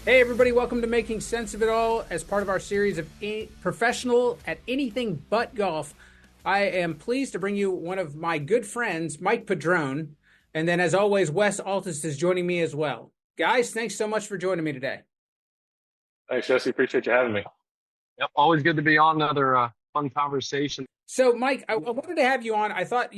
Hey, everybody, welcome to Making Sense of It All as part of our series of Professional at Anything But Golf. I am pleased to bring you one of my good friends, Mike Padron. And then, as always, Wes Altice is joining me as well. Guys, thanks so much for joining me today. Thanks, Jesse. Appreciate you having me. Yep, always good to be on another fun conversation. So, Mike, I wanted to have you on. I thought,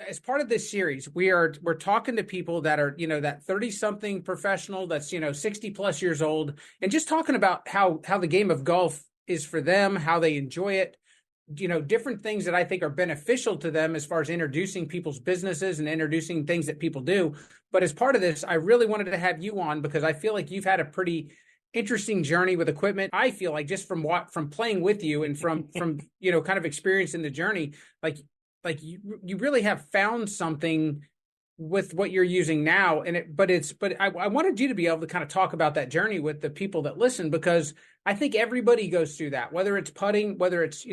as part of this series, we're talking to people that are, that 30-something professional that's, 60 plus years old, and just talking about how the game of golf is for them, how they enjoy it, different things that I think are beneficial to them as far as introducing people's businesses and introducing things that people do. But as part of this, I really wanted to have you on because I feel like you've had a pretty interesting journey with equipment. I feel like just from playing with you and from kind of experience in the journey, like you really have found something with what you're using now. But I wanted you to be able to kind of talk about that journey with the people that listen, because I think everybody goes through that, whether it's putting, whether it's,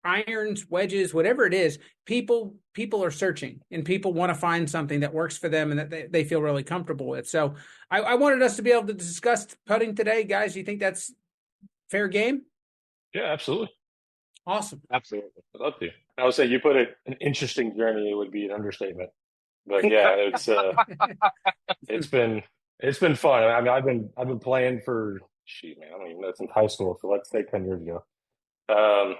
irons, wedges, whatever it is. People are searching, and people want to find something that works for them and that they feel really comfortable with. So I wanted us to be able to discuss putting today. Guys, do you think that's fair game? Yeah, absolutely. Awesome. Absolutely. I'd love to. I would say you put it an interesting journey, it would be an understatement. But yeah, it's been it's been fun. I mean, I've been playing for man, I don't even know, since high school, so let's say 10 years ago. Um,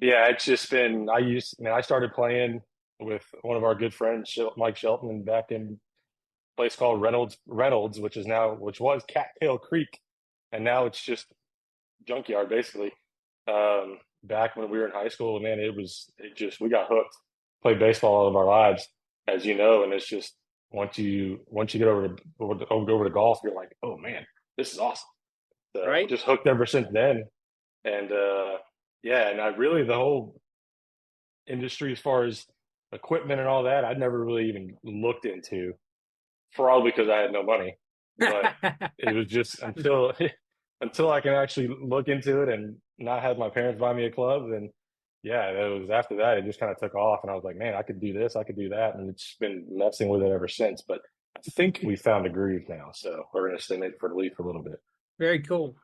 yeah, it's just been I started playing with one of our good friends, Mike Shelton, back in a place called Reynolds, which was Cattail Creek, and now it's just junkyard basically. Back when we were in high school, man, we got hooked. Played baseball all of our lives, as you know, and it's just once you get over to golf, you're like, oh man, this is awesome. So Right. just hooked ever since then, and yeah, and I really the whole industry as far as equipment and all that, I'd never really even looked into, probably because I had no money, but it was just until I can actually look into it and not have my parents buy me a club. And yeah, it was after that, it just kind of took off. And I was like, man, I could do this, I could do that. And it's been messing with it ever since. But I think we found a groove now. So we're going to stay maybe for the lead for a little bit. Very cool.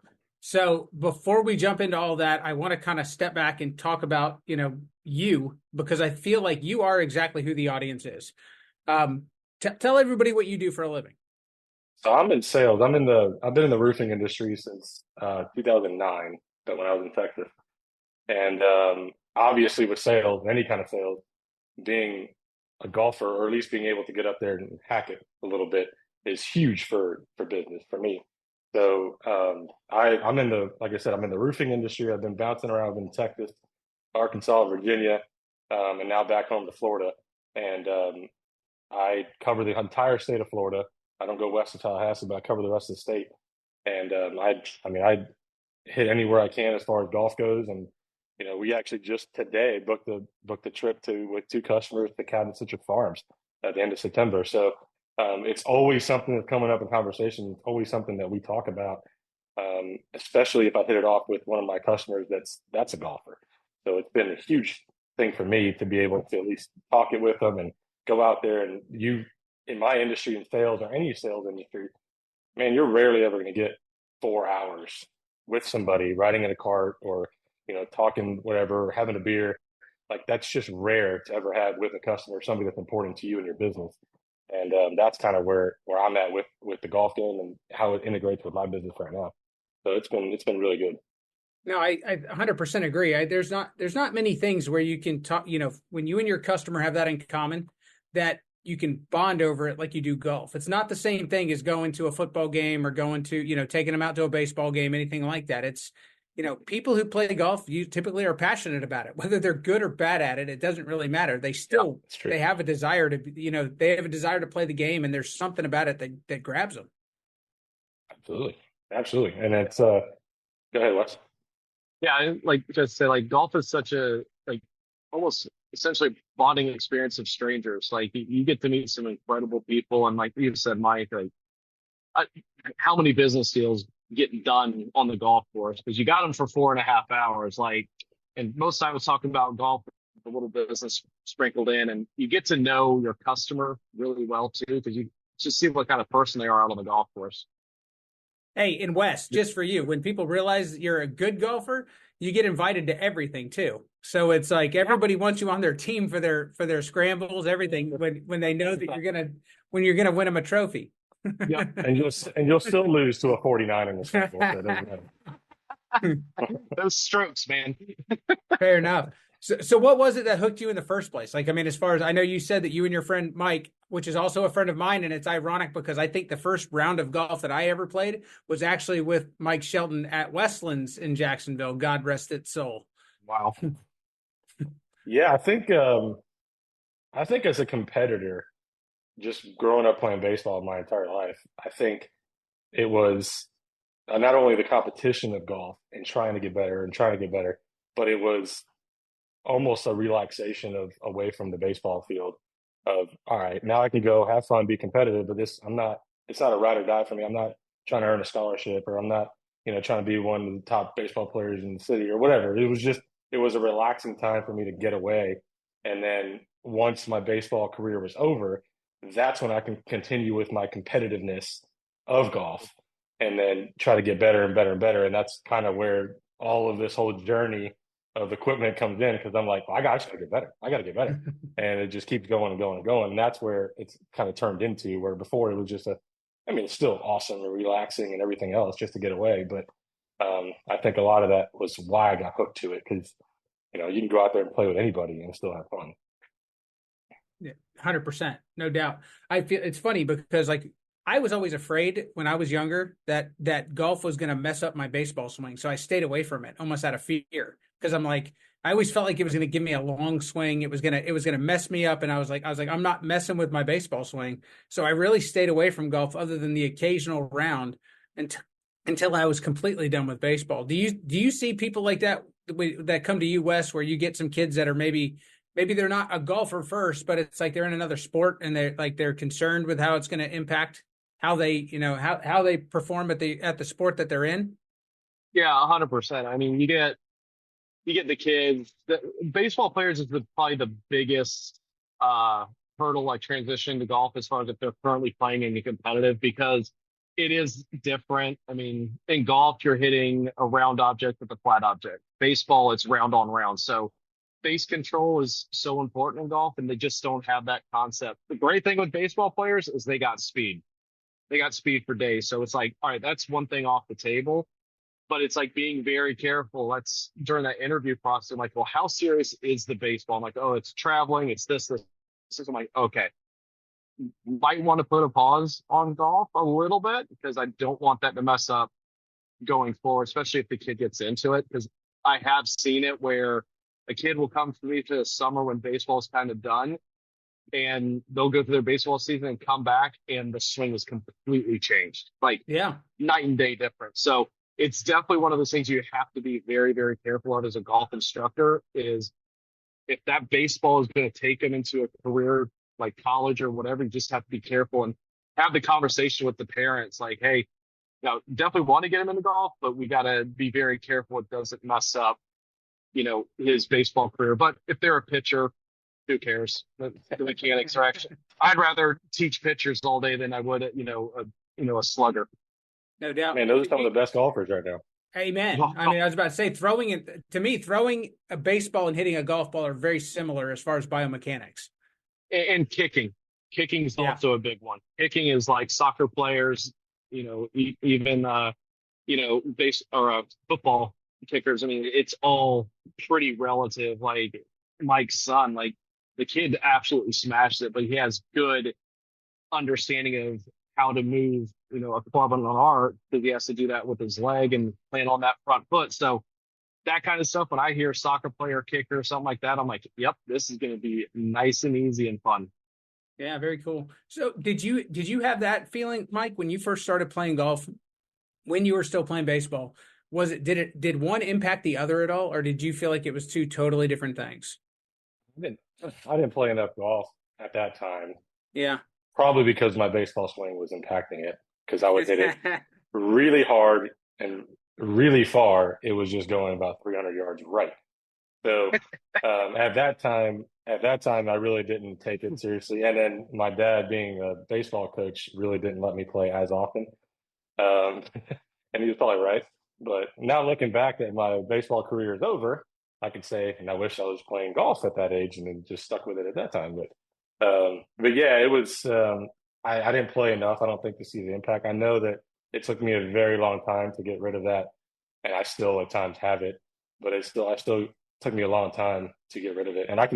So before we jump into all that, I want to kind of step back and talk about, you, because I feel like you are exactly who the audience is. Tell everybody what you do for a living. So I'm in sales. I've been in the roofing industry since 2009, but when I was in Texas. And obviously with sales, any kind of sales, being a golfer or at least being able to get up there and hack it a little bit is huge for business for me. So I'm in the like I said, I'm in the roofing industry. I've been bouncing around in Texas, Arkansas, Virginia, and now back home to Florida. And I cover the entire state of Florida. I don't go west of Tallahassee, but I cover the rest of the state. And I hit anywhere I can as far as golf goes. And we actually just today booked the trip to with two customers to Cabot Citrus Farms at the end of September. So it's always something that's coming up in conversation. It's always something that we talk about, especially if I hit it off with one of my customers that's a golfer. So it's been a huge thing for me to be able to at least talk it with them and go out there. And you, in my industry, in sales or any sales industry, man, you're rarely ever going to get 4 hours with somebody riding in a cart or talking whatever, having a beer. Like that's just rare to ever have with a customer, somebody that's important to you and your business. And that's kind of where I'm at with the golf game and how it integrates with my business right now. So it's been really good. No, I 100% agree. There's not many things where you can talk, when you and your customer have that in common, that you can bond over it like you do golf. It's not the same thing as going to a football game or going to, taking them out to a baseball game, anything like that. It's, people who play golf, you typically are passionate about it, whether they're good or bad at it. It doesn't really matter. They Yeah, still, it's true. they have a desire to, they have a desire to play the game, and there's something about it that grabs them. Absolutely. Absolutely. And it's go ahead, Wes. Yeah, like just say like golf is such a like almost essentially bonding experience of strangers. Like you get to meet some incredible people, and like you said, Mike, like I, how many business deals get done on the golf course because you got them for 4.5 hours. Like, and most I was talking about golf, a little business sprinkled in, and you get to know your customer really well too because you just see what kind of person they are out on the golf course. Hey, in West, just for you, when people realize that you're a good golfer, you get invited to everything too. So it's like everybody wants you on their team for their scrambles, everything when they know that you're gonna win them a trophy. Yep. And you'll still lose to a 49 in the scramble, so it doesn't matter. Those strokes, man. Fair enough. So what was it that hooked you in the first place? Like, I mean, as far as I know, you said that you and your friend Mike, which is also a friend of mine, and it's ironic because I think the first round of golf that I ever played was actually with Mike Shelton at Westlands in Jacksonville. God rest its soul. Wow. Yeah, I think as a competitor, just growing up playing baseball my entire life, I think it was not only the competition of golf and trying to get better and trying to get better, but it was almost a relaxation of away from the baseball field of all right, now I can go have fun, be competitive, but it's not a ride or die for me. I'm not trying to earn a scholarship or I'm not, trying to be one of the top baseball players in the city or whatever. It was a relaxing time for me to get away. And then once my baseball career was over, that's when I can continue with my competitiveness of golf and then try to get better and better and better. And that's kind of where all of this whole journey of equipment comes in because I'm like, well, I just got to get better. I got to get better. And it just keeps going and going and going. And that's where it's kind of turned into where before it was just it's still awesome and relaxing and everything else just to get away. But I think a lot of that was why I got hooked to it because, you can go out there and play with anybody and still have fun. Yeah, 100%, no doubt. I feel it's funny because like I was always afraid when I was younger that golf was going to mess up my baseball swing, so I stayed away from it almost out of fear because I'm like I always felt like it was going to give me a long swing. It was gonna mess me up, and I was like I'm not messing with my baseball swing, so I really stayed away from golf other than the occasional round until I was completely done with baseball. Do you see people like that come to you, Wes, where you get some kids that are maybe they're not a golfer first, but it's like they're in another sport and they're concerned with how it's going to impact how they, how they perform at the sport that they're in? Yeah, 100%. I mean, you get the kids. Baseball players is probably the biggest hurdle like transition to golf as far as if they're currently playing any competitive because it is different. I mean, in golf, you're hitting a round object with a flat object. Baseball, it's round on round. So base control is so important in golf, and they just don't have that concept. The great thing with baseball players is they got speed. They got speed for days. So it's like, all right, that's one thing off the table. But it's like being very careful. That's during that interview process. I'm like, well, how serious is the baseball? I'm like, oh, it's traveling. It's this. I'm like, okay, might want to put a pause on golf a little bit because I don't want that to mess up going forward, especially if the kid gets into it. Because I have seen it where a kid will come to me for the summer when baseball's kind of done, and they'll go through their baseball season and come back, and the swing is completely changed, like Yeah. night and day difference. So it's definitely one of those things you have to be very, very careful of as a golf instructor is if that baseball is going to take them into a career like college or whatever, you just have to be careful and have the conversation with the parents like, hey, definitely want to get him into golf, but we got to be very careful it doesn't mess up, his baseball career. But if they're a pitcher, who cares? The mechanics are actually, I'd rather teach pitchers all day than I would, a slugger. No doubt. Man, those are some of the best golfers right now. Amen. I mean, I was about to say throwing a baseball and hitting a golf ball are very similar as far as biomechanics. And kicking. Kicking is also a big one. Kicking is like soccer players, even base or football kickers. I mean, it's all pretty relative. Like Mike's son, like the kid absolutely smashed it, but he has good understanding of how to move, a club on an art because he has to do that with his leg and land on that front foot. So that kind of stuff, when I hear soccer player, kicker, something like that, I'm like, yep, this is going to be nice and easy and fun. Yeah, very cool. So did you have that feeling, Mike, when you first started playing golf, when you were still playing baseball? Did one impact the other at all, or did you feel like it was two totally different things? I didn't play enough golf at that time. Yeah. Probably because my baseball swing was impacting it because I would hit it really hard and really far. It was just going about 300 yards right. So at that time, I really didn't take it seriously. And then my dad, being a baseball coach, really didn't let me play as often. And he was probably right. But now looking back at my baseball career is over, I could say, and I wish I was playing golf at that age and then just stuck with it at that time. But yeah, it was. I didn't play enough. I don't think to see the impact. I know that it took me a very long time to get rid of that, and I still at times have it. But I still took me a long time to get rid of it. And I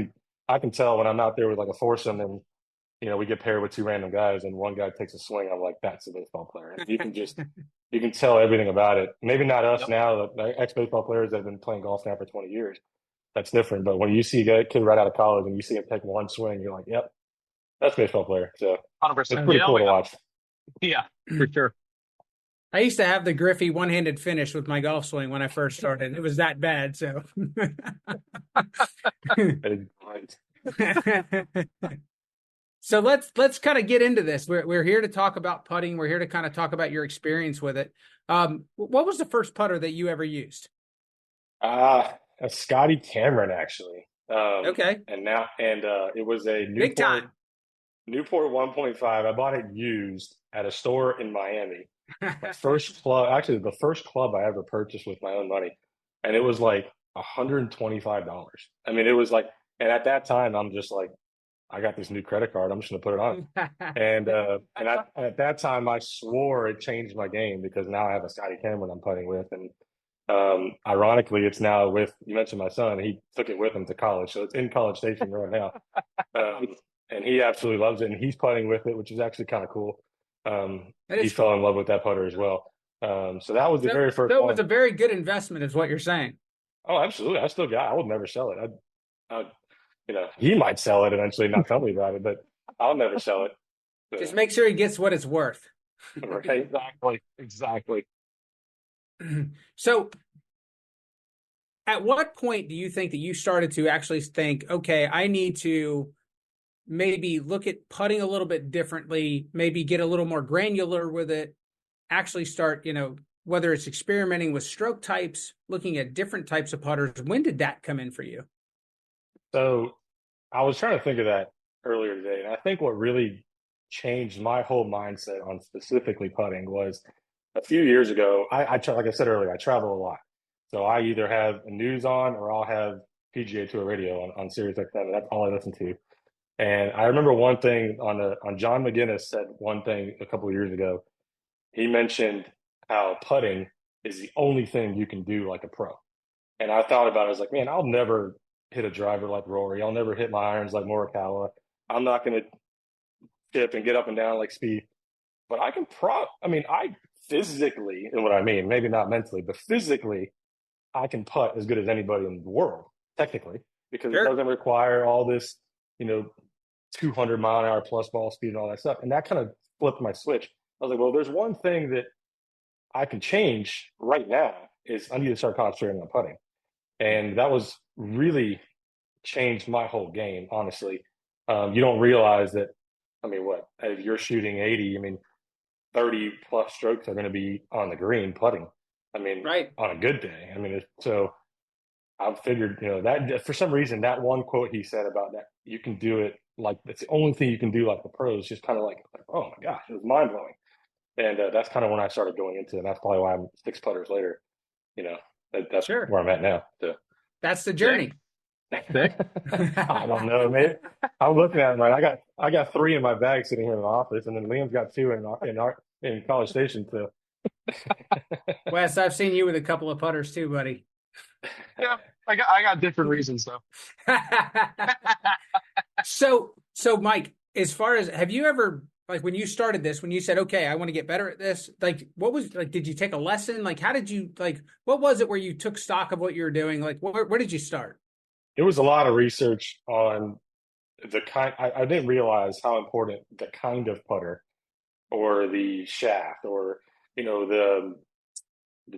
can tell when I'm out there with like a foursome and we get paired with two random guys and one guy takes a swing. I'm like, that's a baseball player. And you can tell everything about it. Maybe not us Yep. now, the ex baseball players that have been playing golf now for 20 years. That's different. But when you see a kid right out of college and you see him take one swing, you're like, yep, that's a baseball player. So it's 100%. pretty cool to watch. Yeah, for sure. I used to have the Griffey one-handed finish with my golf swing when I first started. It was that bad, so. So let's kind of get into this. We're here to talk about putting. We're here to kind of talk about your experience with it. What was the first putter that you ever used? A Scotty Cameron actually. Okay. And it was a Big time. Newport 1.5. I bought it used at a store in Miami. My first club, actually the first club I ever purchased with my own money, and it was like $125. I mean, it was like, and at that time I'm just like, I got this new credit card. I'm just gonna put it on. At that time I swore it changed my game because now I have a Scotty Cameron I'm putting with, and ironically it's now with, you mentioned my son. He took it with him to college, so it's in College Station right now, and he absolutely loves it, and he's putting with it, which is actually kind of cool. He fell in love with that putter as well. So that was the very first. So it one. was a very good investment, is what you're saying. Oh, absolutely. I would never sell it. He might sell it eventually, not tell me about it, but I'll never sell it. So, Just make sure he gets what it's worth. right? Exactly. So at what point do you think that you started to actually think, okay, I need to maybe look at putting a little bit differently, maybe get a little more granular with it, actually start, whether it's experimenting with stroke types, looking at different types of putters? When did that come in for you? So I was trying to think of that earlier today, and I think what really changed my whole mindset on specifically putting was a few years ago. Like I said earlier, I travel a lot, so I either have a news on or I'll have PGA Tour radio on Sirius XM. That's all I listen to. And I remember one thing on John McGinnis said one thing a couple of years ago. He mentioned how putting is the only thing you can do like a pro. And I thought about it. I was like, man, I'll never hit a driver like Rory. I'll never hit my irons like Morikawa. I'm not going to tip and get up and down like Speed. But I physically, and what I mean, maybe not mentally, but physically, I can putt as good as anybody in the world, technically, because It doesn't require all this, 200-mile-an-hour plus ball speed and all that stuff. And that kind of flipped my switch. I was like, well, there's one thing that I can change right now is I need to start concentrating on putting. And that was really changed my whole game, honestly. You don't realize that, if you're shooting 80, 30 plus strokes are going to be on the green putting. Right. On a good day. So I figured, that for some reason, that one quote he said about that, you can do it like, it's the only thing you can do like the pros, just kind of like, oh my gosh, it was mind blowing. And that's kind of when I started going into it. That's probably why I'm six putters later. That's where I'm at now. So. That's the journey. I don't know, man. I'm looking at them right. I got 3 in my bag sitting here in the office, and then Liam's got 2 in College Station. So, Wes, I've seen you with a couple of putters too, buddy. Yeah, I got different reasons though. So Mike, as far as, have you ever, like when you started this, when you said, okay, I want to get better at this, like what was, like, did you take a lesson? Like, how did you, like, what was it where you took stock of what you were doing? Like, where did you start? It was a lot of research on the kind. I didn't realize how important the kind of putter or the shaft or, the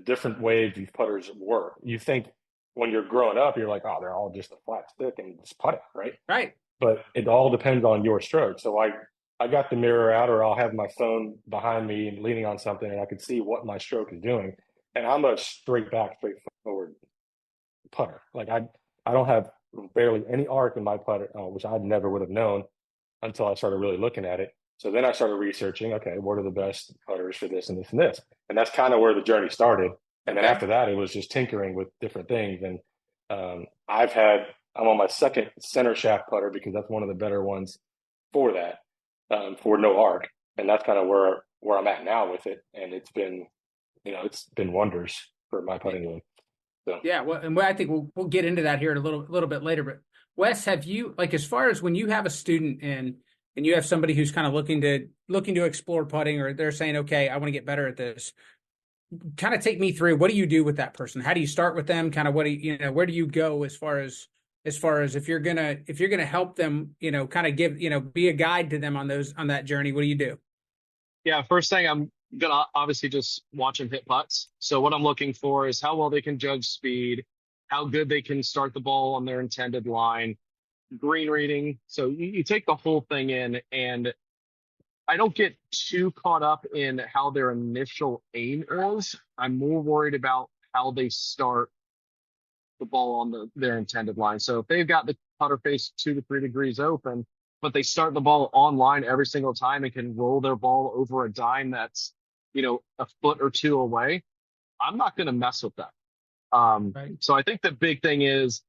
different ways these putters work. You think when you're growing up, you're like, oh, they're all just a flat stick and just putting, right? Right. But it all depends on your stroke. So I got the mirror out, or I'll have my phone behind me and leaning on something, and I can see what my stroke is doing. And I'm a straight forward putter. Like I don't have barely any arc in my putter, which I never would have known until I started really looking at it. So then I started researching, okay, what are the best putters for this and this and this? And that's kind of where the journey started. And then Okay. after that, it was just tinkering with different things. And I've had, I'm on my second center shaft putter because that's one of the better ones for that, for no arc. And that's kind of where I'm at now with it. And it's been wonders for my putting game. So Yeah, well, and I think we'll get into that here in a little bit later. But Wes, have you, like, as far as when you have a student in and you have somebody who's kind of looking to explore putting, or they're saying, okay, I want to get better at this, kind of take me through, what do you do with that person? How do you start with them? Kind of what do where do you go as far as if you're gonna help them, kind of give, be a guide to them on that journey? What do you do? Yeah, first thing I'm gonna obviously just watch them hit putts. So what I'm looking for is how well they can judge speed, how good they can start the ball on their intended line, green reading. So you take the whole thing in, and I don't get too caught up in how their initial aim is. I'm more worried about how they start the ball on their intended line. So if they've got the putter face 2 to 3 degrees open, but they start the ball on line every single time and can roll their ball over a dime that's, a foot or two away, I'm not going to mess with that. Right. So I think the big thing is,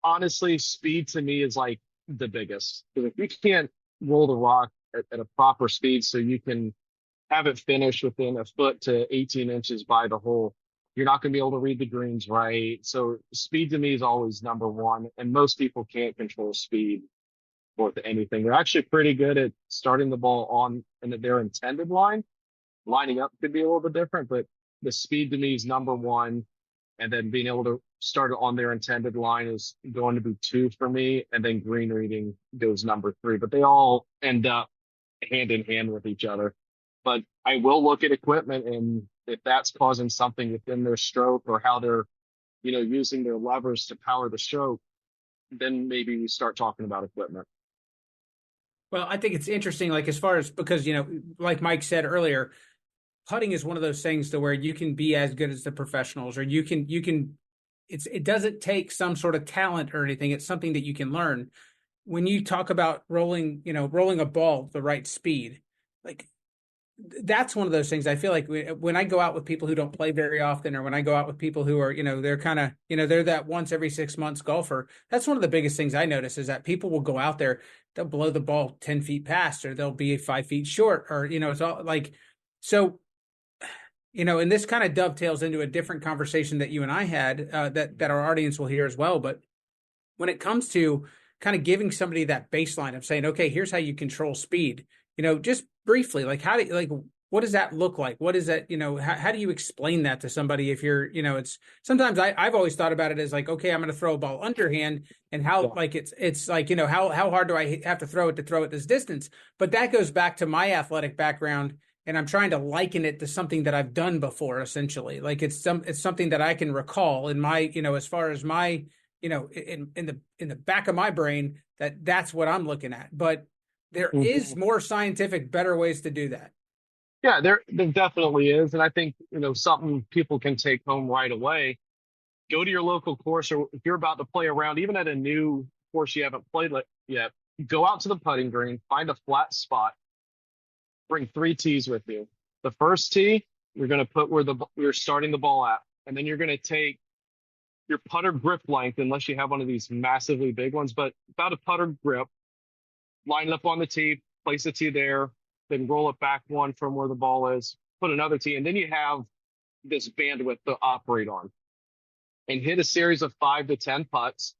honestly, speed to me is like the biggest. Because if you can't roll the rock at a proper speed so you can have it finish within a foot to 18 inches by the hole, you're not going to be able to read the greens right. So speed to me is always number one. And most people can't control speed with anything. They're actually pretty good at starting the ball on in their intended line. Lining up could be a little bit different, but the speed to me is number one. And then being able to start it on their intended line is going to be two for me. And then green reading goes number three. But they all end up hand in hand with each other. But I will look at equipment, and if that's causing something within their stroke or how they're, using their levers to power the stroke, then maybe we start talking about equipment. Well, I think it's interesting, like, as far as, because, like Mike said earlier, putting is one of those things to where you can be as good as the professionals, or it doesn't take some sort of talent or anything. It's something that you can learn. When you talk about rolling a ball the right speed, like, that's one of those things. I feel like when I go out with people who don't play very often, or when I go out with people who are, they're kind of, they're that once every 6 months golfer. That's one of the biggest things I notice, is that people will go out there, they'll blow the ball 10 feet past, or they'll be 5 feet short, or, it's all like, so, and this kind of dovetails into a different conversation that you and I had, that our audience will hear as well. But when it comes to kind of giving somebody that baseline of saying, okay, here's how you control speed, just briefly, like, what does that look like? What is that, how do you explain that to somebody? If you're, it's sometimes I've always thought about it as like, okay, I'm going to throw a ball underhand, and how, Yeah. like, it's like, how hard do I have to throw it this distance? But that goes back to my athletic background, and I'm trying to liken it to something that I've done before, essentially. Like, it's something that I can recall in my, as far as my, in the back of my brain, that's what I'm looking at. But there is Mhm. more scientific, better ways to do that. Yeah, there definitely is. And I think, something people can take home right away. Go to your local course, or if you're about to play around, even at a new course you haven't played yet, go out to the putting green, find a flat spot, bring 3 tees with you. The first tee, you're going to put where you're starting the ball at. And then you're going to take your putter grip length, unless you have one of these massively big ones, but about a putter grip, line it up on the tee, place the tee there, then roll it back one from where the ball is, put another tee, and then you have this bandwidth to operate on. And hit a series of 5 to 10 putts,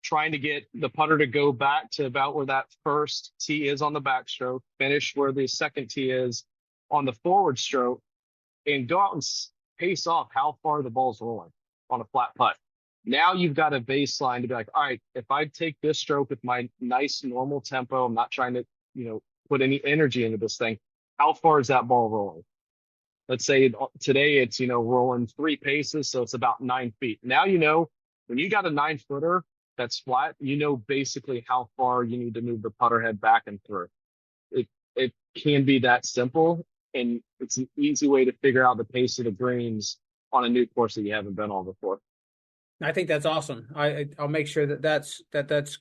trying to get the putter to go back to about where that first tee is on the backstroke, finish where the second tee is on the forward stroke, and go out and pace off how far the ball's rolling on a flat putt. Now you've got a baseline to be like, all right, if I take this stroke with my nice normal tempo, I'm not trying to, put any energy into this thing, how far is that ball rolling? Let's say today it's, rolling 3 paces, so it's about 9 feet. Now, when you got a 9 footer that's flat, basically how far you need to move the putter head back and through. It can be that simple, and it's an easy way to figure out the pace of the greens on a new course that you haven't been on before. I think that's awesome. I'll make sure that's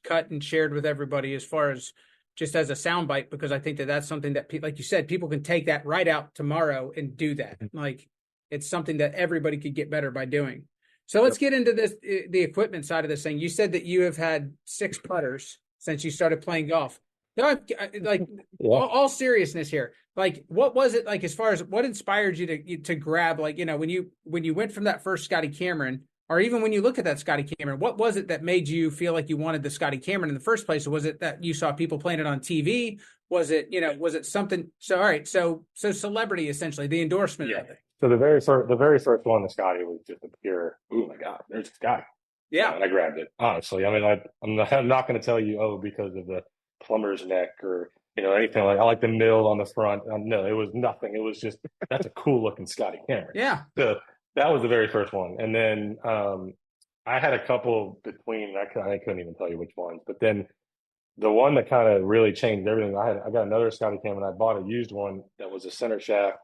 cut and shared with everybody, as far as just as a soundbite, because I think that that's something that, like you said, people can take that right out tomorrow and do that. Like, it's something that everybody could get better by doing. So let's get into this, the equipment side of this thing. You said that you have had 6 putters since you started playing golf. No, like, all seriousness here. Like, what was it like as far as what inspired you to grab, like, when you went from that first Scotty Cameron, or even when you look at that Scotty Cameron, what was it that made you feel like you wanted the Scotty Cameron in the first place? Or was it that you saw people playing it on TV? Was it, was it something? So, all right. So celebrity, essentially, the endorsement of it. So the very first one, the Scotty, was just a pure, oh my God, there's a Scotty. Yeah. And I grabbed it, honestly. I mean, I'm not going to tell you, oh, because of the plumber's neck or, anything like, I like the mill on the front. No, it was nothing. It was just, that's a cool looking Scotty Cameron. Yeah. So that was the very first one. And then I had a couple between, I couldn't even tell you which ones, but then the one that kind of really changed everything, I got another Scotty Cameron. I bought a used one that was a center shaft.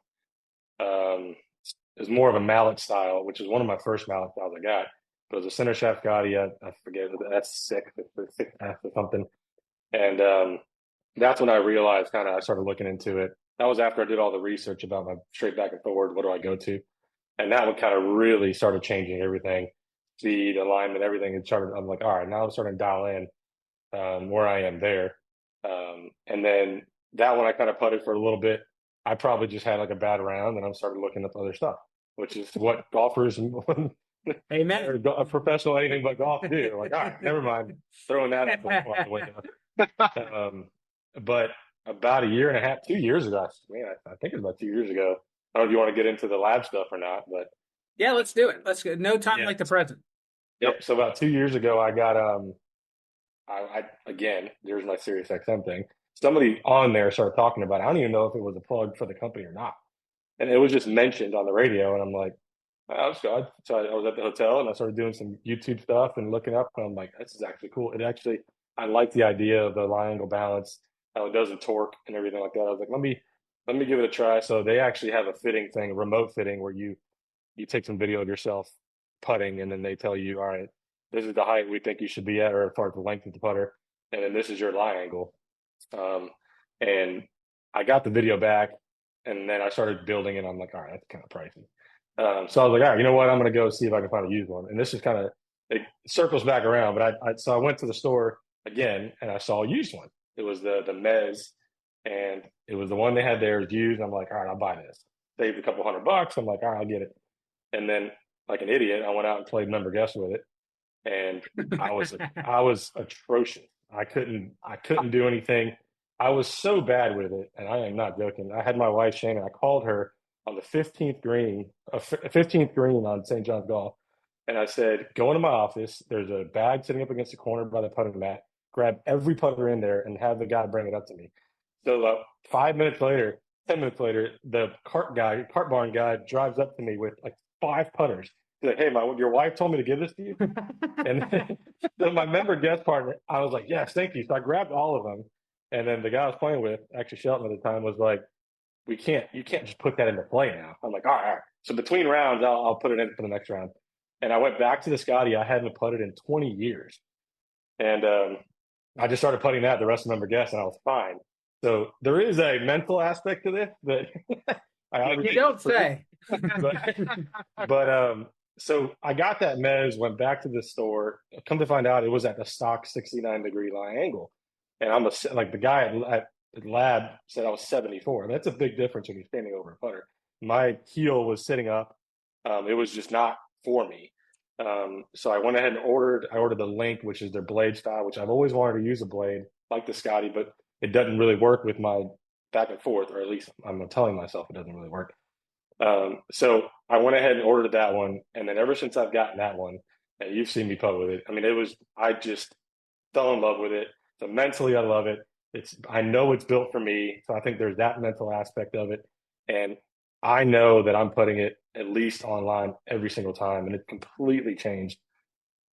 It was more of a mallet style, which is one of my first mallet styles I got. But it was a center shaft Scotty. I forget, that's sick, or something. And that's when I realized, I started looking into it. That was after I did all the research about my straight back and forward. What do I go to? And that one kind of really started changing everything, speed, alignment, everything. I'm like, all right, now I'm starting to dial in where I am there. And then that one I kind of putted for a little bit. I probably just had like a bad round, and I started looking up other stuff, which is what golfers Amen. or a professional anything but golf do. Like, all right, never mind, throwing that out the window. But about a year and a half, 2 years ago, I think it was about 2 years ago. I don't know if you want to get into the lab stuff or not, but yeah, let's do it. Let's go. No time like the present. Yep. So about 2 years ago, I got I again, there's my Sirius XM thing. Somebody on there started talking about it. I don't even know if it was a plug for the company or not, and it was just mentioned on the radio, and I'm like, oh, that's good. So I was at the hotel and I started doing some YouTube stuff and looking up, and I'm like, this is actually cool. I like the idea of the line angle balance, how it does in torque and everything like that. I was like, let me give it a try. So they actually have a fitting thing, a remote fitting, where you take some video of yourself putting, and then they tell you, all right, this is the height we think you should be at, or as far as the length of the putter, and then this is your lie angle. And I got the video back, and then I started building it. I'm like, all right, that's kind of pricey. So I was like, all right, you know what? I'm going to go see if I can find a used one. And this is it circles back around, but so I went to the store again, and I saw a used one. It was the Mez, and it was the one they had there was used. I'm like, all right, I'll buy this. Saved a couple $100. I'm like, all right, I'll get it. And then, like an idiot, I went out and played member guest with it, and I was atrocious. I couldn't do anything. I was so bad with it, and I am not joking. I had my wife Shane, and I called her on the 15th green on St. John's Golf, and I said, go into my office. There's a bag sitting up against the corner by the putting mat. Grab every putter in there and have the guy bring it up to me. So 10 minutes later, the cart barn guy drives up to me with like 5 putters. He's like, hey, your wife told me to give this to you. And so my member guest partner, I was like, yes, thank you. So I grabbed all of them. And then the guy I was playing with, actually Shelton at the time, was like, you can't just put that into play now. I'm like, all right. So between rounds, I'll put it in for the next round. And I went back to the Scotty I hadn't putted in 20 years. And I just started putting that the rest of the member guests, and I was fine. So there is a mental aspect to this that you don't say. but so I got that Mez, went back to the store. Come to find out, it was at the stock 69-degree line angle, and I'm like the guy at the lab said I was 74. That's a big difference when you're standing over a putter. My heel was sitting up. It was just not for me. So I went ahead and ordered the Link, which is their blade style, which I've always wanted to use a blade like the Scotty, but it doesn't really work with my back and forth, or at least I'm telling myself it doesn't really work. So I went ahead and ordered that one. And then ever since I've gotten that one, and you've seen me putt with it, I mean, I just fell in love with it. So mentally, I love it. I know it's built for me. So I think there's that mental aspect of it. And I know that I'm putting it at least online every single time. And it completely changed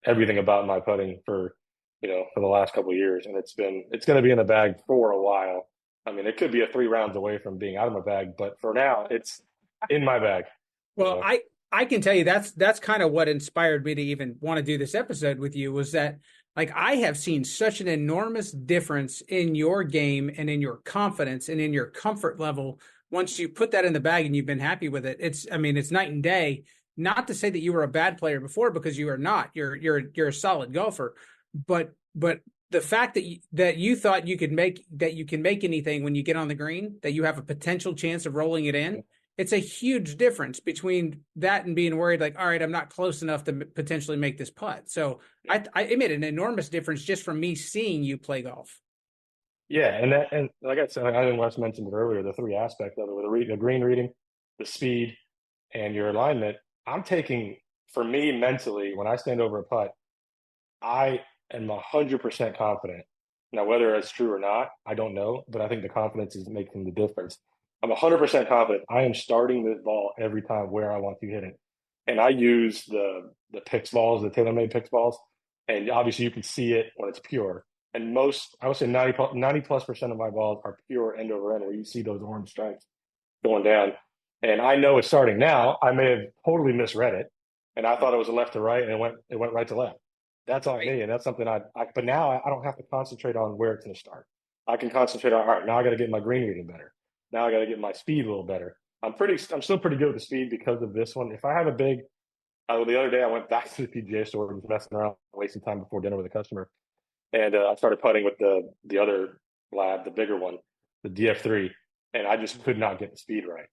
everything about my putting for the last couple of years. And it's going to be in the bag for a while. I mean, it could be 3 rounds away from being out of my bag, but for now it's in my bag. Well, I can tell you that's kind of what inspired me to even want to do this episode with you, was that like I have seen such an enormous difference in your game and in your confidence and in your comfort level once you put that in the bag and you've been happy with it. I mean, it's night and day. Not to say that you were a bad player before, because you are not. You're a solid golfer, but the fact that you thought you could make that you can make anything when you get on the green, that you have a potential chance of rolling it in, it's a huge difference between that and being worried like, all right, I'm not close enough to potentially make this putt. So it made an enormous difference just from me seeing you play golf. Yeah, and like I said, I think Wes mentioned it earlier, the three aspects of it, with the green reading, the speed, and your alignment. I'm taking, for me mentally, when I stand over a putt, I am 100% confident. Now, whether it's true or not, I don't know, but I think the confidence is making the difference. I'm 100% confident I am starting this ball every time where I want to hit it. And I use the PIX balls, the TaylorMade PIX balls, and obviously you can see it when it's pure. And most, I would say 90 plus percent of my balls are pure end over end, where you see those orange stripes going down. And I know it's starting now. I may have totally misread it, and I thought it was a left to right, and it went right to left. That's on me, and that's something but now I don't have to concentrate on where it's going to start. I can concentrate on, all right, now I got to get my green reading better. Now I got to get my speed a little better. I'm still pretty good with the speed because of this one. If I have a big, the other day I went back to the PGA store and was messing around, wasting time before dinner with a customer, and I started putting with the other lab, the bigger one, the DF3, and I just could not get the speed right.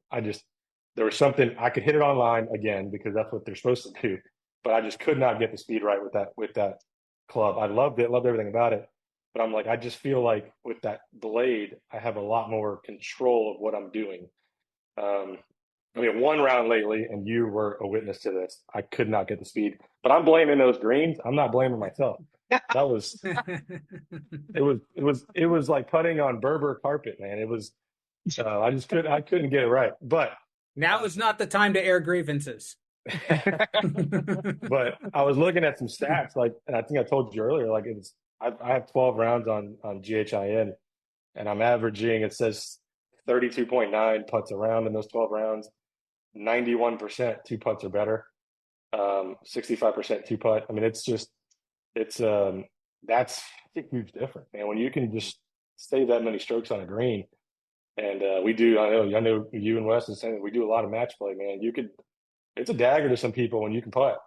There was something, I could hit it online again because that's what they're supposed to do, but I just could not get the speed right with that club. I loved it, loved everything about it, but I'm like, I just feel like with that blade, I have a lot more control of what I'm doing. I mean, one round lately, and you were a witness to this, I could not get the speed, but I'm blaming those greens. I'm not blaming myself. That was it was like putting on Berber carpet, man. It was I couldn't get it right. But now is not the time to air grievances. but I was looking at some stats, like, and I think I told you earlier, like I have 12 rounds on GHIN, and I'm averaging, it says 32.9 putts around in those 12 rounds, 91% two putts or better, 65% two putt. I mean, that's a huge difference, man. When you can just save that many strokes on a green, and I know you and Wes is saying we do a lot of match play, man. It's a dagger to some people when you can putt.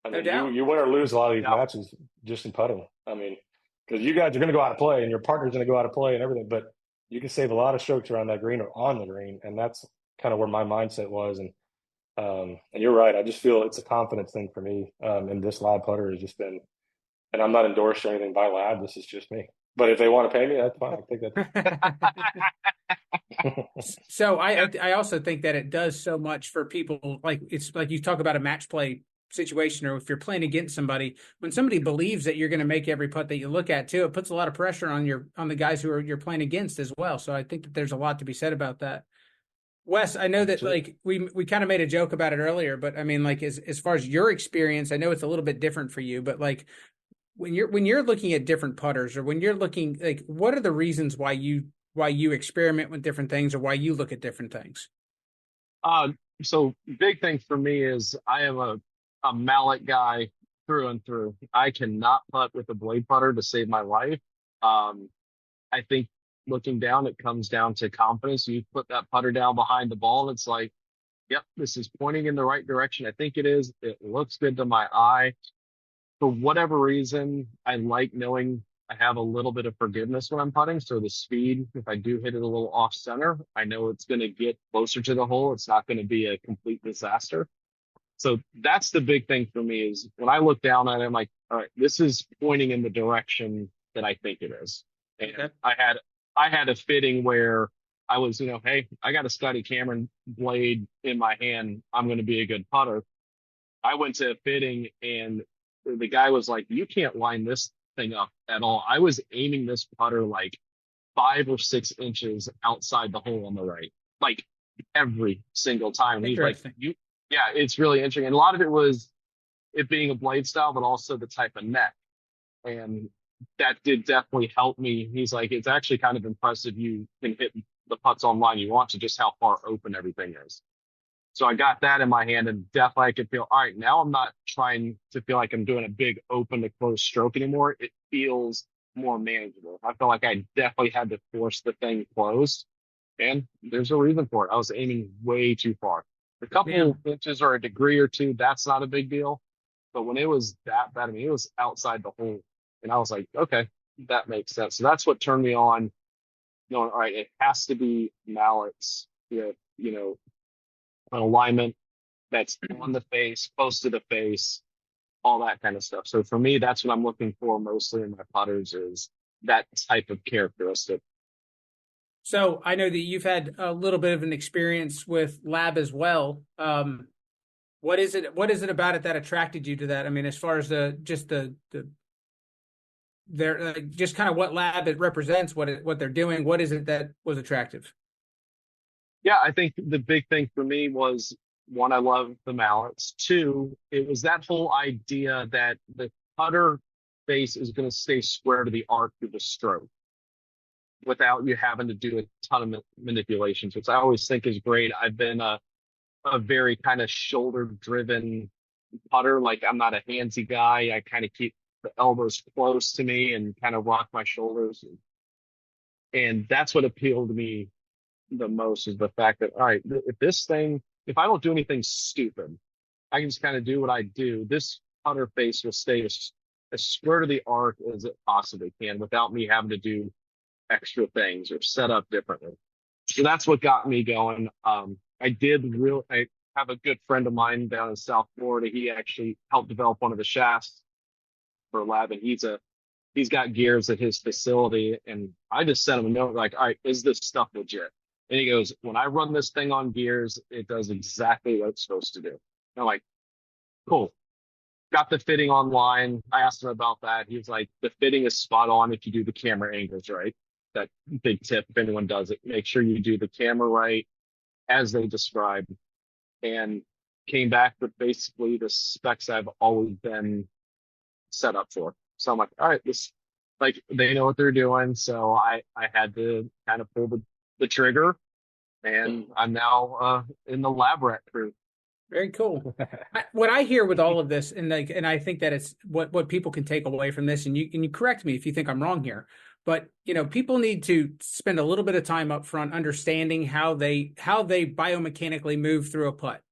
I mean, you win or lose a lot of these matches just in putting. I mean, because you guys are going to go out of play, and your partner's going to go out of play and everything, but you can save a lot of strokes around that green or on the green, and that's kind of where my mindset was. And you're right. I just feel it's a confidence thing for me. And this lab putter has just been, and I'm not endorsed or anything by lab. This is just me. But if they want to pay me, that's fine. I'll take that. So I also think that it does so much for people. Like, it's like you talk about a match play situation, or if you're playing against somebody, when somebody believes that you're going to make every putt that you look at too, it puts a lot of pressure on the guys you're playing against as well. So I think that there's a lot to be said about that. Wes, I know that like we kind of made a joke about it earlier, but I mean, like as far as your experience, I know it's a little bit different for you, but like when you're looking at different putters, or when you're looking, like, what are the reasons why you experiment with different things, or why you look at different things? So big thing for me is I am a mallet guy through and through. I cannot putt with a blade putter to save my life. I think looking down, it comes down to confidence. You put that putter down behind the ball, and it's like, yep, this is pointing in the right direction. I think it is. It looks good to my eye. For whatever reason, I like knowing I have a little bit of forgiveness when I'm putting. So the speed, if I do hit it a little off center, I know it's going to get closer to the hole. It's not going to be a complete disaster. So that's the big thing for me, is when I look down at it, I'm like, all right, this is pointing in the direction that I think it is. And Okay. I had a fitting where I was, hey, I got a Scotty Cameron blade in my hand. I'm going to be a good putter. I went to a fitting, and the guy was like, you can't line this thing up at all. I was aiming this putter like 5 or 6 inches outside the hole on the right, like every single time. And he's like, yeah, it's really interesting. And a lot of it was it being a blade style, but also the type of neck. And that did definitely help me. He's like, it's actually kind of impressive you can hit the putts online you want to, just how far open everything is. So I got that in my hand, and definitely I could feel, all right, now I'm not trying to feel like I'm doing a big open to close stroke anymore. It feels more manageable. I felt like I definitely had to force the thing closed, and there's a reason for it. I was aiming way too far. A Yeah. couple inches or a degree or two, that's not a big deal. But when it was that bad, I mean, it was outside the hole. And I was like, okay, that makes sense. So that's what turned me on, knowing, all right, it has to be mallets with, an alignment that's on the face, close to the face, all that kind of stuff. So for me, that's what I'm looking for mostly in my putters is that type of characteristic. So I know that you've had a little bit of an experience with lab as well. What is it? What is it about it that attracted you to that? I mean, as far as the their just kind of what lab it represents, what they're doing. What is it that was attractive? Yeah, I think the big thing for me was one, I love the mallets. Two, it was that whole idea that the putter face is going to stay square to the arc of the stroke without you having to do a ton of manipulations, which I always think is great. I've been a very kind of shoulder driven putter. Like I'm not a handsy guy. I kind of keep the elbows close to me and kind of rock my shoulders. And that's what appealed to me the most is the fact that, all right, if I don't do anything stupid, I can just kind of do what I do. This putter face will stay as square to the arc as it possibly can without me having to do extra things or set up differently. So that's what got me going. I have a good friend of mine down in South Florida. He actually helped develop one of the shafts for lab, and he's got gears at his facility. And I just sent him a note like, all right, is this stuff legit? And he goes, when I run this thing on gears, it does exactly what it's supposed to do. And I'm like, cool. Got the fitting online. I asked him about that. He was like, the fitting is spot on if you do the camera angles right. That big tip, if anyone does it, make sure you do the camera right as they described, and came back with basically the specs I've always been set up for. So I'm like, all right, this like they know what they're doing. So I had to kind of pull the trigger, and I'm now in the lab rat crew. Very cool. What I hear with all of this, and I think that it's what people can take away from this, and you correct me if you think I'm wrong here, but people need to spend a little bit of time up front understanding how they biomechanically move through a putt.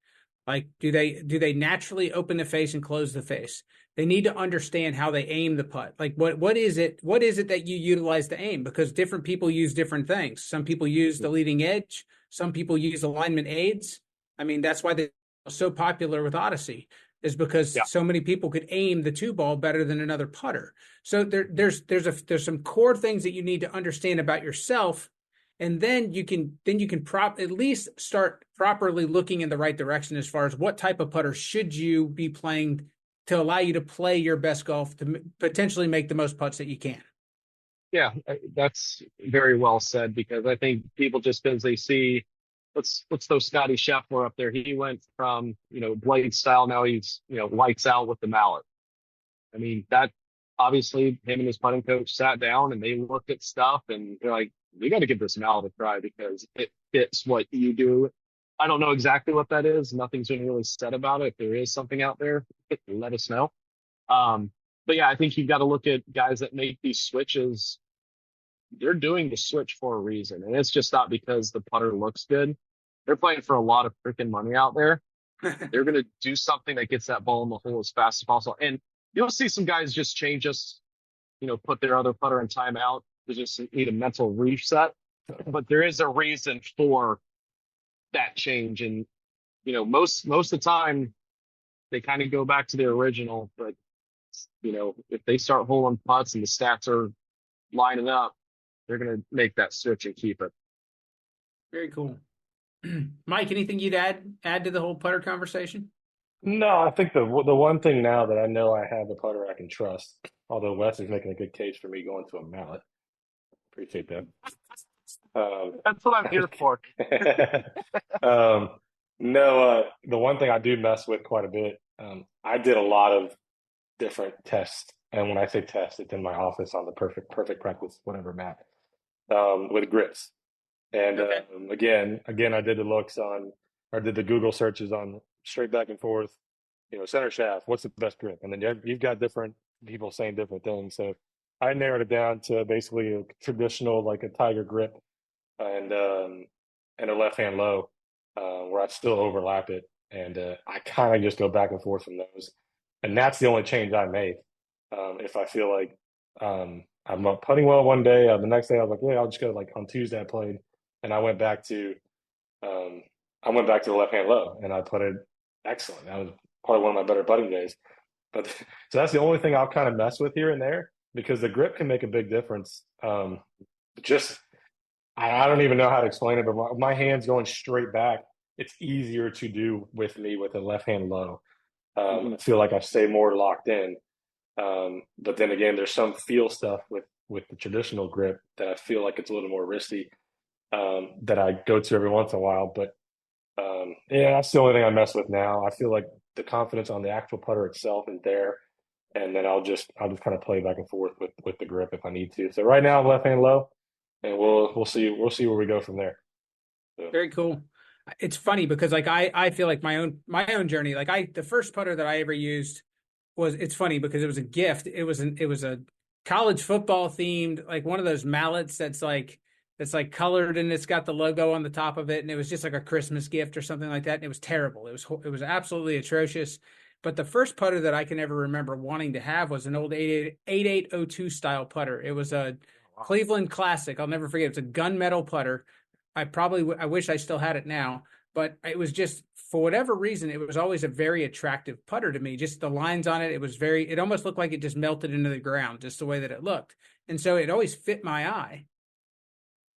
Like, do they naturally open the face and close the face? They need to understand how they aim the putt. Like, what is it that you utilize to aim? Because different people use different things. Some people use the leading edge. Some people use alignment aids. I mean, that's why they're so popular with Odyssey, is because Yeah. so many people could aim the two ball better than another putter. So there's some core things that you need to understand about yourself, and then you can at least start properly looking in the right direction as far as what type of putter should you be playing to allow you to play your best golf to potentially make the most putts that you can. Yeah, that's very well said because I think people just because they see let's throw Scotty Scheffler up there. He went from, blade style. Now he's, lights out with the mallet. I mean, that obviously him and his putting coach sat down and they looked at stuff and they're like, we got to give this mallet a try because it fits what you do. I don't know exactly what that is. Nothing's been really said about it. If there is something out there, let us know. But yeah, I think you've got to look at guys that make these switches. They're doing the switch for a reason. And it's just not because the putter looks good. They're playing for a lot of freaking money out there. They're going to do something that gets that ball in the hole as fast as possible. And you'll see some guys just change us, put their other putter in timeout. They just need a mental reset. But there is a reason for that change. And, most of the time they kind of go back to their original. But, if they start holing putts and the stats are lining up, they're going to make that switch and keep it. Very cool. Mike, anything you'd add to the whole putter conversation? No, I think the one thing now that I know I have a putter I can trust, although Wes is making a good case for me going to a mallet. Appreciate that. That's what I'm here for. No, the one thing I do mess with quite a bit, I did a lot of different tests. And when I say test, it's in my office on the perfect practice, whatever mat, with grips. And Okay. again, I did the looks on or did the Google searches on straight back and forth, center shaft, what's the best grip? And then you've got different people saying different things. So I narrowed it down to basically a traditional, like a Tiger grip and a left hand low, where I still overlap it, and I kind of just go back and forth from those, and that's the only change I made. If I feel like I'm not putting well one day, the next day I was like, yeah, I'll just go. Like on Tuesday I played, and um, I went back to the left hand low, and I putted excellent. That was probably one of my better putting days. But so that's the only thing I'll kind of mess with here and there because the grip can make a big difference. Just I don't even know how to explain it, but my hands going straight back, it's easier to do with me with a left hand low. I feel like I stay more locked in. But then again, there's some feel stuff with the traditional grip that I feel like it's a little more risky, that I go to every once in a while. But yeah, that's the only thing I mess with now. I feel like the confidence on the actual putter itself is there, and then I'll just kind of play back and forth with the grip if I need to. So right now I'm left hand low, and we'll see where we go from there. So. Very cool. It's funny because like I feel like my own journey, like the first putter that I ever used it's funny because it was a gift. It was a college football themed, like one of those mallets that's like colored and it's got the logo on the top of it, and it was just like a Christmas gift or something like that. And it was terrible. It was absolutely atrocious. But the first putter that I can ever remember wanting to have was an old 8802 style putter. It was a Cleveland Classic. I'll never forget. It's a gunmetal putter. I wish I still had it now, but it was just for whatever reason, it was always a very attractive putter to me. Just the lines on it, it almost looked like it just melted into the ground, just the way that it looked. And so it always fit my eye.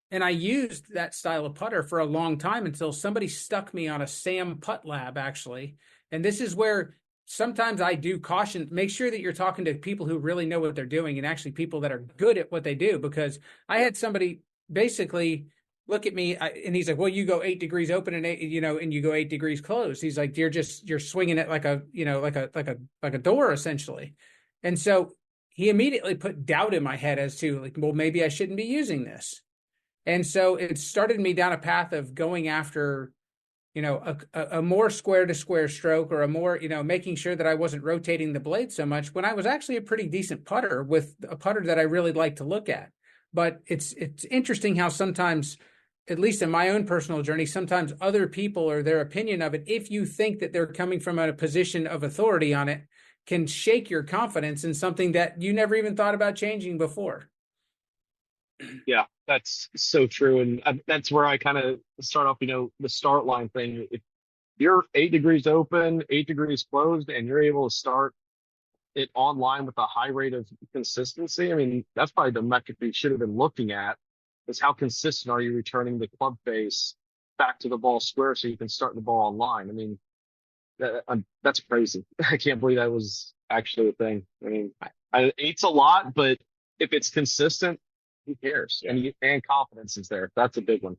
And I used that style of putter for a long time until somebody stuck me on a Sam Putt Lab, actually. And this is where sometimes I do caution, make sure that you're talking to people who really know what they're doing and actually people that are good at what they do. Because I had somebody basically look at me and he's like, well, you go 8 degrees open and and you go 8 degrees closed. He's like, you're swinging it like a door essentially. And so he immediately put doubt in my head as to like, well, maybe I shouldn't be using this. And so it started me down a path of going after, a more square to square stroke, or a more, making sure that I wasn't rotating the blade so much when I was actually a pretty decent putter with a putter that I really like to look at. But it's interesting how sometimes, at least in my own personal journey, sometimes other people or their opinion of it, if you think that they're coming from a position of authority on it, can shake your confidence in something that you never even thought about changing before. Yeah, that's so true. And that's where I kind of start off, the start line thing. If you're 8 degrees open, 8 degrees closed, and you're able to start it online with a high rate of consistency, I mean, that's probably the metric we should have been looking at, is how consistent are you returning the club face back to the ball square so you can start the ball online. I mean, that's crazy. I can't believe that was actually a thing. I mean, eight's a lot, but if it's consistent, who cares? Yeah. And confidence is there. That's a big one.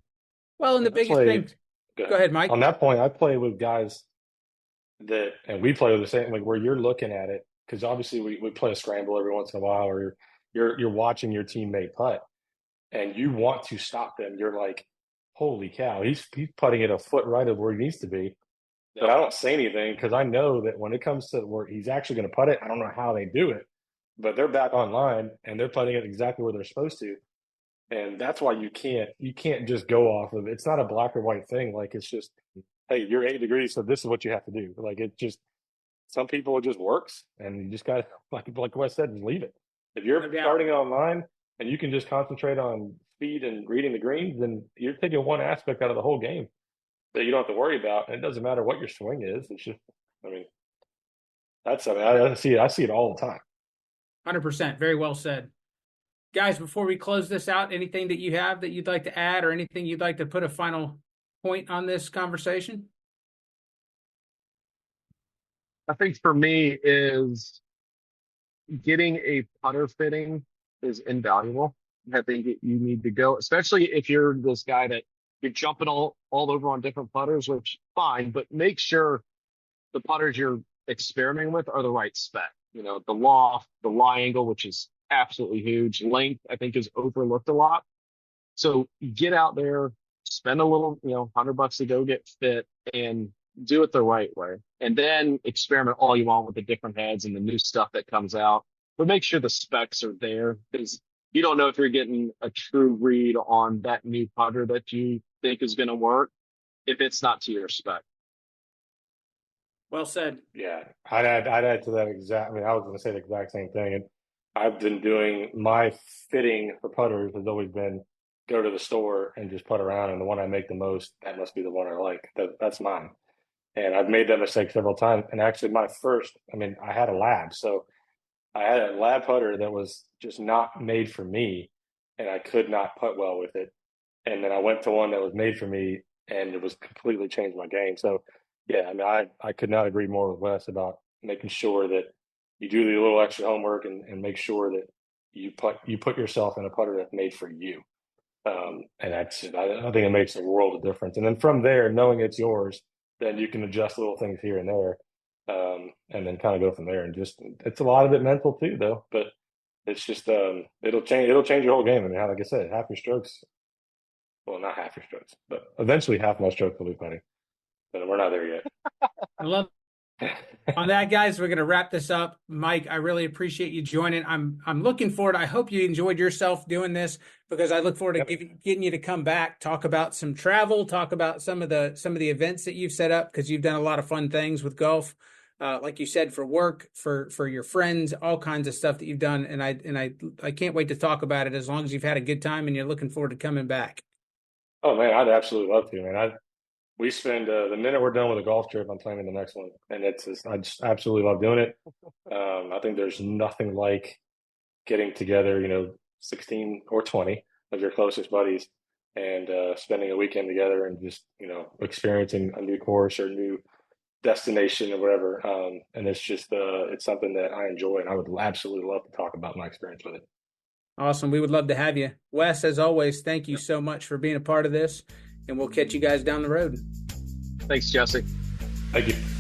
Well, and the biggest thing. Go ahead, Mike. On that point, I play with guys and we play with the same, like where you're looking at it, because obviously we play a scramble every once in a while, or you're watching your teammate putt, and you want to stop them. You're like, holy cow, he's putting it a foot right of where he needs to be. But I don't say anything because I know that when it comes to where he's actually going to putt it, I don't know how they do it, but they're back online and they're putting it exactly where they're supposed to. And that's why you can't just go off of it's not a black or white thing. Like it's just, hey, you're 8 degrees, so this is what you have to do. Like it just, some people it just works, and you just got to like Wes said, just leave it. If you're starting online and you can just concentrate on speed and reading the greens, then you're taking one aspect out of the whole game that you don't have to worry about. And it doesn't matter what your swing is. It's just, I mean, I see it all the time. 100%. Very well said. Guys, before we close this out, anything that you have that you'd like to add, or anything you'd like to put a final point on this conversation? I think for me is getting a putter fitting is invaluable. I think you need to go, especially if you're this guy that you're jumping all over on different putters, which fine, but make sure the putters you're experimenting with are the right spec. The loft, the lie angle, which is absolutely huge. Length, I think, is overlooked a lot. So get out there, spend a little, $100 to go get fit, and do it the right way. And then experiment all you want with the different heads and the new stuff that comes out. But make sure the specs are there, because you don't know if you're getting a true read on that new putter that you think is going to work if it's not to your spec. Well said. Yeah, I'd add to that exact. I mean, I was going to say the exact same thing. And I've been doing my fitting for putters has always been go to the store and just putt around, and the one I make the most, that must be the one I like. That's mine. And I've made that mistake several times. And actually, my first, I mean, I had a lab, so I had a lab putter that was just not made for me, and I could not putt well with it. And then I went to one that was made for me, and it was completely changed my game. So, yeah, I mean, I could not agree more with Wes about making sure that you do the little extra homework and make sure that you put yourself in a putter that's made for you. And I think it makes a world of difference. And then from there, knowing it's yours, then you can adjust little things here and there, and then kind of go from there. And just it's a lot of it mental too, though. But it's just it'll change your whole game. I mean, like I said, half your strokes. Well, not half your strokes, but eventually half my strokes will be putting. But we're not there yet. I love on that, guys. We're going to wrap this up. Mike, I really appreciate you joining. I'm looking forward. I hope you enjoyed yourself doing this, because I look forward to getting you to come back, talk about some travel, talk about some of the events that you've set up, because you've done a lot of fun things with golf, like you said, for work, for your friends, all kinds of stuff that you've done. And I can't wait to talk about it, as long as you've had a good time and you're looking forward to coming back. Oh man, I'd absolutely love to, man. We spend the minute we're done with a golf trip, I'm planning the next one, and I just absolutely love doing it. I think there's nothing like getting together, 16 or 20 of your closest buddies, and spending a weekend together and just experiencing a new course or new destination or whatever. And it's just it's something that I enjoy, and I would absolutely love to talk about my experience with it. Awesome. We would love to have you. Wes, as always, thank you so much for being a part of this, and we'll catch you guys down the road. Thanks, Jesse. Thank you.